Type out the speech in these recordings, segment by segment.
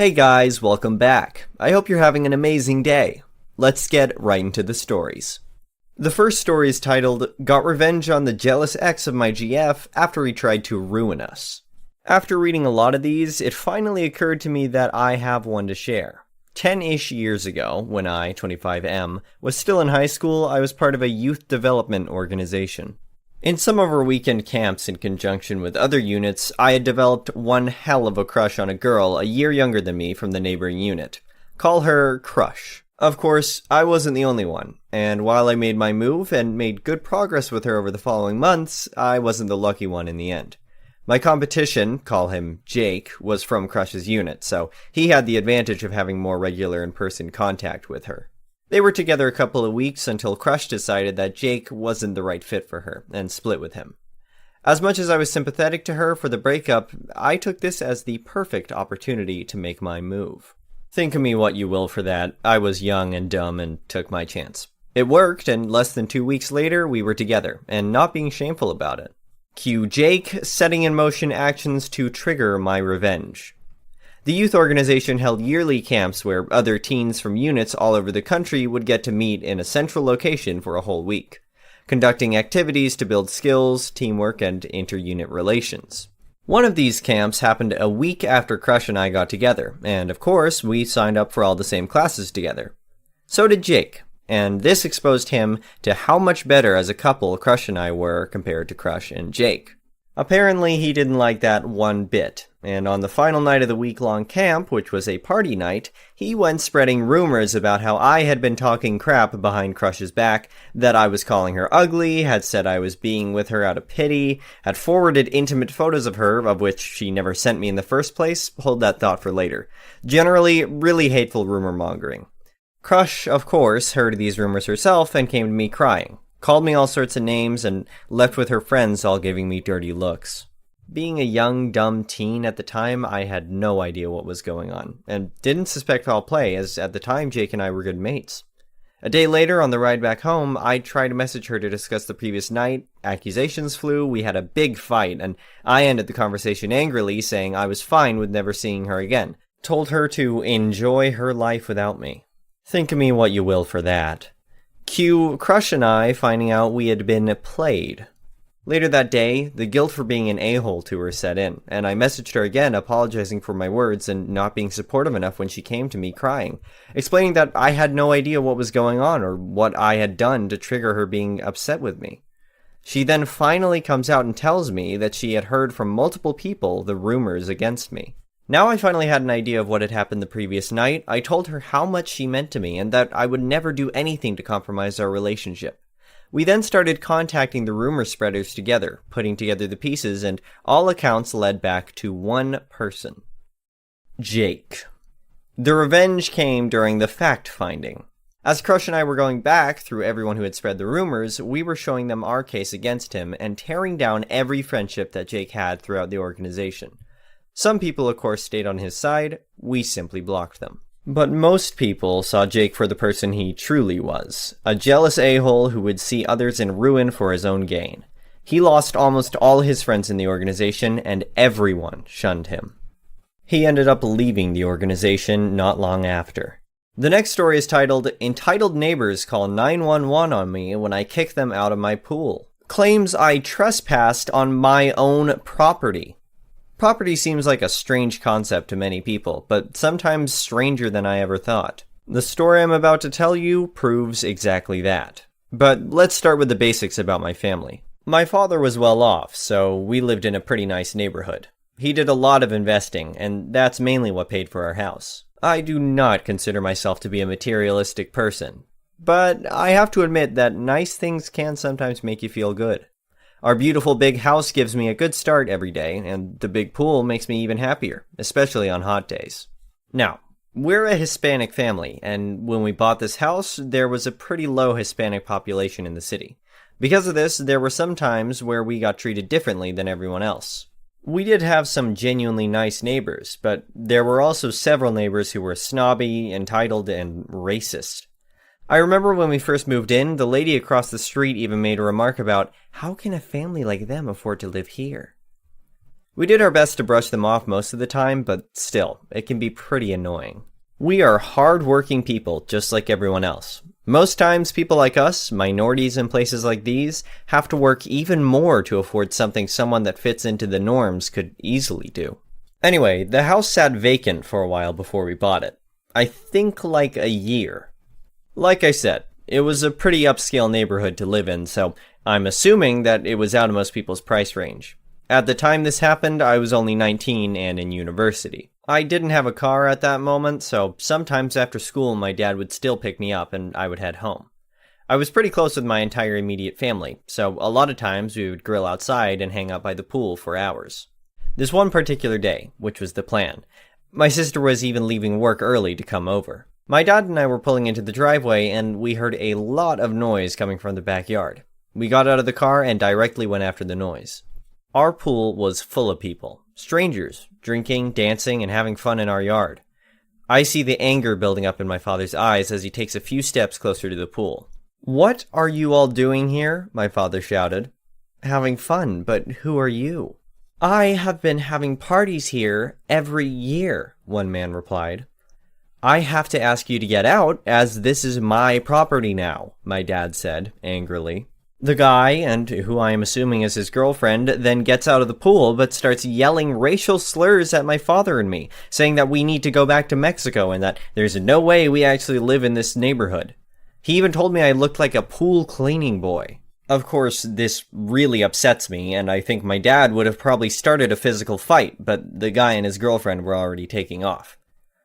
Hey guys, welcome back. I hope you're having an amazing day. Let's get right into the stories. The first story is titled, Got Revenge on the Jealous Ex of My GF After He Tried to Ruin Us. After reading a lot of these, it finally occurred to me that I have one to share. 10-ish years ago, when I, 25M, was still in high school, I was part of a youth development organization. In some of our weekend camps in conjunction with other units, I had developed one hell of a crush on a girl a year younger than me from the neighboring unit. Call her Crush. Of course, I wasn't the only one, and while I made my move and made good progress with her over the following months, I wasn't the lucky one in the end. My competition, call him Jake, was from Crush's unit, so he had the advantage of having more regular in-person contact with her. They were together a couple of weeks until Crush decided that Jake wasn't the right fit for her, and split with him. As much as I was sympathetic to her for the breakup, I took this as the perfect opportunity to make my move. Think of me what you will for that. I was young and dumb and took my chance. It worked, and less than 2 weeks later, we were together, and not being shameful about it. Cue Jake setting in motion actions to trigger my revenge. The youth organization held yearly camps where other teens from units all over the country would get to meet in a central location for a whole week, conducting activities to build skills, teamwork, and inter-unit relations. One of these camps happened a week after Crush and I got together, and of course, we signed up for all the same classes together. So did Jake, and this exposed him to how much better as a couple Crush and I were compared to Crush and Jake. Apparently, he didn't like that one bit, and on the final night of the week-long camp, which was a party night, he went spreading rumors about how I had been talking crap behind Crush's back, that I was calling her ugly, had said I was being with her out of pity, had forwarded intimate photos of her, of which she never sent me in the first place. Hold that thought for later. Generally, really hateful rumor-mongering. Crush, of course, heard these rumors herself and came to me crying. Called me all sorts of names, and left with her friends all giving me dirty looks. Being a young, dumb teen at the time, I had no idea what was going on, and didn't suspect foul play, as at the time Jake and I were good mates. A day later, on the ride back home, I tried to message her to discuss the previous night, accusations flew, we had a big fight, and I ended the conversation angrily, saying I was fine with never seeing her again. Told her to enjoy her life without me. Think of me what you will for that. Cue Crush and I finding out we had been played. Later that day, the guilt for being an a-hole to her set in, and I messaged her again apologizing for my words and not being supportive enough when she came to me crying, explaining that I had no idea what was going on or what I had done to trigger her being upset with me. She then finally comes out and tells me that she had heard from multiple people the rumors against me. Now I finally had an idea of what had happened the previous night. I told her how much she meant to me and that I would never do anything to compromise our relationship. We then started contacting the rumor spreaders together, putting together the pieces, and all accounts led back to one person. Jake. The revenge came during the fact-finding. As Crush and I were going back through everyone who had spread the rumors, we were showing them our case against him and tearing down every friendship that Jake had throughout the organization. Some people, of course, stayed on his side. We simply blocked them. But most people saw Jake for the person he truly was, a jealous a-hole who would see others in ruin for his own gain. He lost almost all his friends in the organization, and everyone shunned him. He ended up leaving the organization not long after. The next story is titled, Entitled Neighbors Call 911 on Me When I Kick Them Out of My Pool. Claims I trespassed on my own property. Property seems like a strange concept to many people, but sometimes stranger than I ever thought. The story I'm about to tell you proves exactly that. But let's start with the basics about my family. My father was well off, so we lived in a pretty nice neighborhood. He did a lot of investing, and that's mainly what paid for our house. I do not consider myself to be a materialistic person, but I have to admit that nice things can sometimes make you feel good. Our beautiful big house gives me a good start every day, and the big pool makes me even happier, especially on hot days. Now, we're a Hispanic family, and when we bought this house, there was a pretty low Hispanic population in the city. Because of this, there were some times where we got treated differently than everyone else. We did have some genuinely nice neighbors, but there were also several neighbors who were snobby, entitled, and racist. I remember when we first moved in, the lady across the street even made a remark about, how can a family like them afford to live here? We did our best to brush them off most of the time, but still, it can be pretty annoying. We are hard-working people, just like everyone else. Most times, people like us, minorities in places like these, have to work even more to afford something someone that fits into the norms could easily do. Anyway, the house sat vacant for a while before we bought it. I think like a year. Like I said, it was a pretty upscale neighborhood to live in, so I'm assuming that it was out of most people's price range. At the time this happened, I was only 19 and in university. I didn't have a car at that moment, so sometimes after school my dad would still pick me up and I would head home. I was pretty close with my entire immediate family, so a lot of times we would grill outside and hang out by the pool for hours. This one particular day, which was the plan, my sister was even leaving work early to come over. My dad and I were pulling into the driveway and we heard a lot of noise coming from the backyard. We got out of the car and directly went after the noise. Our pool was full of people, strangers, drinking, dancing, and having fun in our yard. I see the anger building up in my father's eyes as he takes a few steps closer to the pool. "What are you all doing here?" my father shouted. "Having fun, but who are you?" "I have been having parties here every year," one man replied. "I have to ask you to get out, as this is my property now," my dad said, angrily. The guy, and who I am assuming is his girlfriend, then gets out of the pool but starts yelling racial slurs at my father and me, saying that we need to go back to Mexico and that there's no way we actually live in this neighborhood. He even told me I looked like a pool cleaning boy. Of course, this really upsets me, and I think my dad would have probably started a physical fight, but the guy and his girlfriend were already taking off.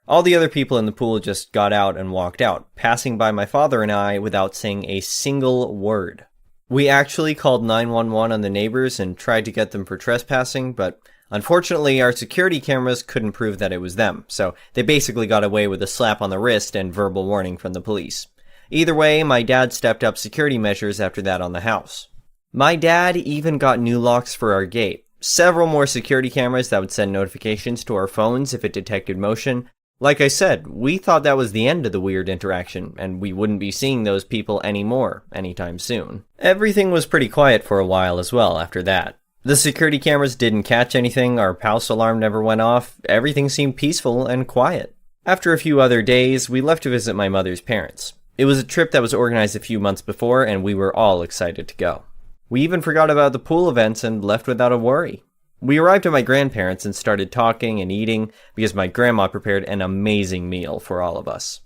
All the other people in the pool just got out and walked out, passing by my father and I without saying a single word. We actually called 911 on the neighbors and tried to get them for trespassing, but unfortunately our security cameras couldn't prove that it was them, so they basically got away with a slap on the wrist and verbal warning from the police. Either way, my dad stepped up security measures after that on the house. My dad even got new locks for our gate, several more security cameras that would send notifications to our phones if it detected motion. Like I said, we thought that was the end of the weird interaction, and we wouldn't be seeing those people anymore anytime soon. Everything was pretty quiet for a while as well after that. The security cameras didn't catch anything, our house alarm never went off, everything seemed peaceful and quiet. After a few other days, we left to visit my mother's parents. It was a trip that was organized a few months before, and we were all excited to go. We even forgot about the pool events and left without a worry. We arrived at my grandparents and started talking and eating because my grandma prepared an amazing meal for all of us.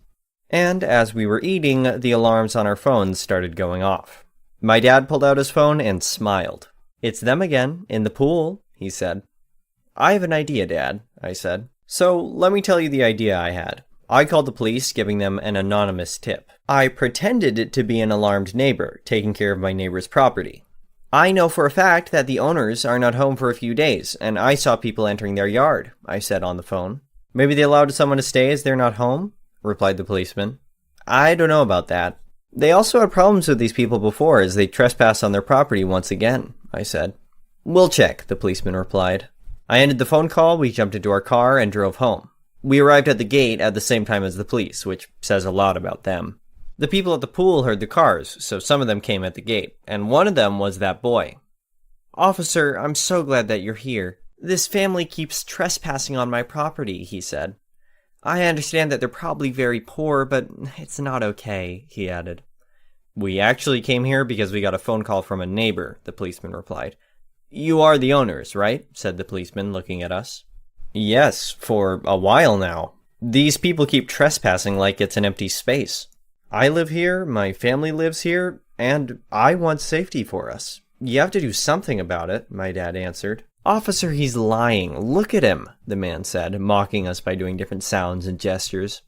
And as we were eating, the alarms on our phones started going off. My dad pulled out his phone and smiled. "It's them again, in the pool," he said. "I have an idea, Dad," I said. "So let me tell you the idea I had. I called the police, giving them an anonymous tip. I pretended to be an alarmed neighbor, taking care of my neighbor's property. I know for a fact that the owners are not home for a few days, and I saw people entering their yard," I said on the phone. "Maybe they allowed someone to stay as they're not home?" replied the policeman. "I don't know about that. They also had problems with these people before as they trespassed on their property once again," I said. "We'll check," the policeman replied. I ended the phone call, we jumped into our car, and drove home. We arrived at the gate at the same time as the police, which says a lot about them. The people at the pool heard the cars, so some of them came at the gate, and one of them was that boy. "Officer, I'm so glad that you're here. This family keeps trespassing on my property," he said. "I understand that they're probably very poor, but it's not okay," he added. "We actually came here because we got a phone call from a neighbor," the policeman replied. "You are the owners, right?" said the policeman, looking at us. "Yes, for a while now. These people keep trespassing like it's an empty space. I live here, my family lives here, and I want safety for us. You have to do something about it," my dad answered. "Officer, he's lying. Look at him," the man said, mocking us by doing different sounds and gestures.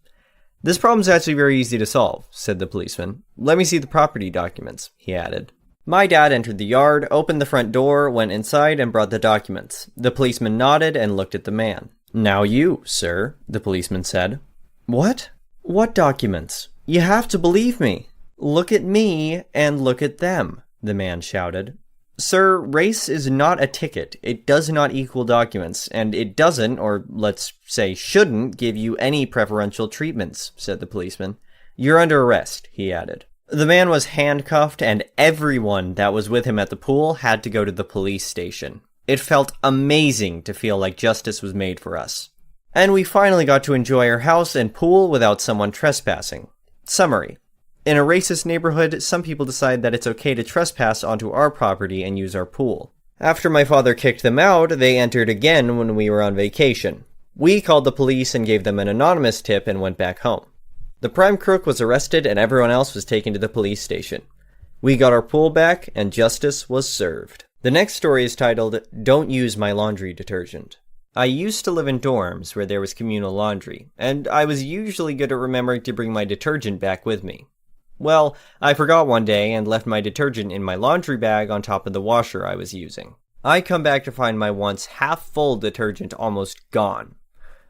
"This problem's actually very easy to solve," said the policeman. "Let me see the property documents," he added. My dad entered the yard, opened the front door, went inside, and brought the documents. The policeman nodded and looked at the man. "Now you, sir," the policeman said. "What? What documents? You have to believe me." "Look at me and look at them," the man shouted. "Sir, race is not a ticket. It does not equal documents, and it doesn't, or let's say shouldn't, give you any preferential treatments," said the policeman. "You're under arrest," he added. The man was handcuffed, and everyone that was with him at the pool had to go to the police station. It felt amazing to feel like justice was made for us. And we finally got to enjoy our house and pool without someone trespassing. Summary. In a racist neighborhood, some people decide that it's okay to trespass onto our property and use our pool. After my father kicked them out, they entered again when we were on vacation. We called the police and gave them an anonymous tip and went back home. The prime crook was arrested and everyone else was taken to the police station. We got our pool back and justice was served. The next story is titled, Don't Use My Laundry Detergent. I used to live in dorms where there was communal laundry, and I was usually good at remembering to bring my detergent back with me. Well, I forgot one day and left my detergent in my laundry bag on top of the washer I was using. I come back to find my once half-full detergent almost gone.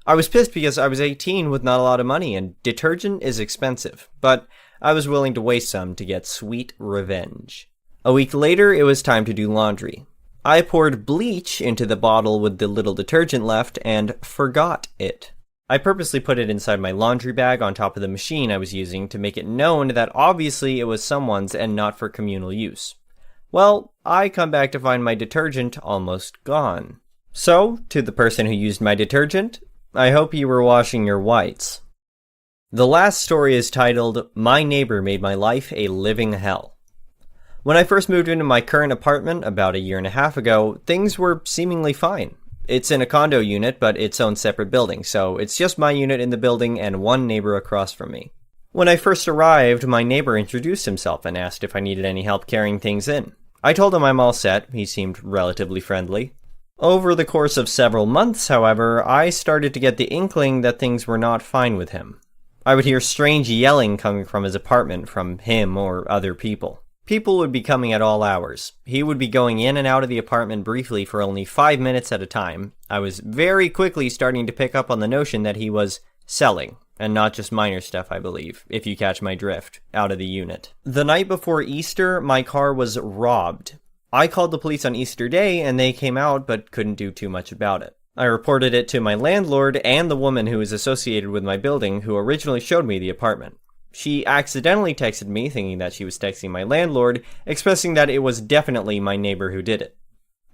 I was pissed because I was 18 with not a lot of money and detergent is expensive, but I was willing to waste some to get sweet revenge. A week later, it was time to do laundry. I poured bleach into the bottle with the little detergent left and forgot it. I purposely put it inside my laundry bag on top of the machine I was using to make it known that obviously it was someone's and not for communal use. Well, I come back to find my detergent almost gone. So, to the person who used my detergent, I hope you were washing your whites. The last story is titled, My Neighbor Made My Life a Living Hell. When I first moved into my current apartment about a year and a half ago, things were seemingly fine. It's in a condo unit, but its own separate building, so it's just my unit in the building and one neighbor across from me. When I first arrived, my neighbor introduced himself and asked if I needed any help carrying things in. I told him I'm all set. He seemed relatively friendly. Over the course of several months, however, I started to get the inkling that things were not fine with him. I would hear strange yelling coming from his apartment from him or other people. People would be coming at all hours. He would be going in and out of the apartment briefly for only 5 minutes at a time. I was very quickly starting to pick up on the notion that he was selling, and not just minor stuff, I believe, if you catch my drift, out of the unit. The night before Easter, my car was robbed. I called the police on Easter Day, and they came out but couldn't do too much about it. I reported it to my landlord and the woman who is associated with my building who originally showed me the apartment. She accidentally texted me, thinking that she was texting my landlord, expressing that it was definitely my neighbor who did it.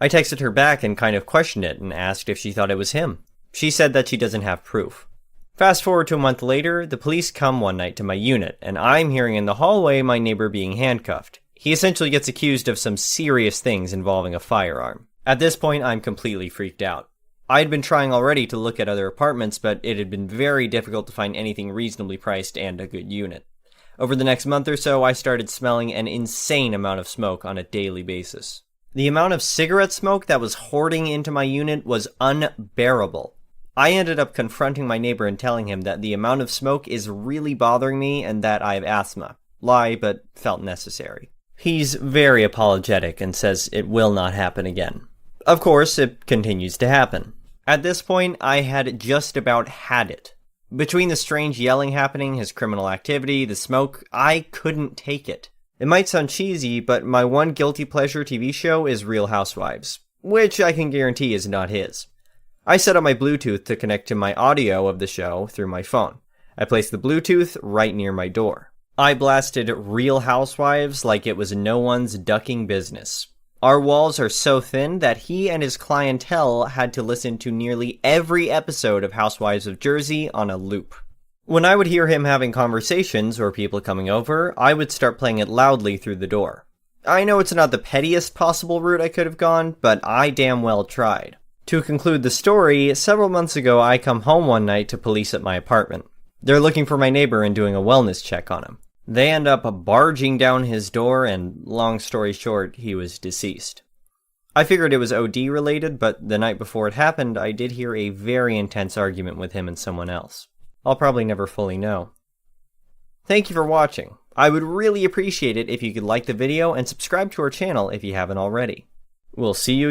I texted her back and kind of questioned it and asked if she thought it was him. She said that she doesn't have proof. Fast forward to a month later, the police come one night to my unit, and I'm hearing in the hallway my neighbor being handcuffed. He essentially gets accused of some serious things involving a firearm. At this point, I'm completely freaked out. I had been trying already to look at other apartments, but it had been very difficult to find anything reasonably priced and a good unit. Over the next month or so, I started smelling an insane amount of smoke on a daily basis. The amount of cigarette smoke that was hoarding into my unit was unbearable. I ended up confronting my neighbor and telling him that the amount of smoke is really bothering me and that I have asthma. Lie, but felt necessary. He's very apologetic and says it will not happen again. Of course, it continues to happen. At this point, I had just about had it. Between the strange yelling happening, his criminal activity, the smoke, I couldn't take it. It might sound cheesy, but my one guilty pleasure TV show is Real Housewives, which I can guarantee is not his. I set up my Bluetooth to connect to my audio of the show through my phone. I placed the Bluetooth right near my door. I blasted Real Housewives like it was no one's ducking business. Our walls are so thin that he and his clientele had to listen to nearly every episode of Housewives of Jersey on a loop. When I would hear him having conversations or people coming over, I would start playing it loudly through the door. I know it's not the pettiest possible route I could have gone, but I damn well tried. To conclude the story, several months ago I come home one night to police at my apartment. They're looking for my neighbor and doing a wellness check on him. They end up barging down his door, and long story short, he was deceased. I figured it was OD related, but the night before it happened, I did hear a very intense argument with him and someone else. I'll probably never fully know. Thank you for watching. I would really appreciate it if you could like the video and subscribe to our channel if you haven't already. We'll see you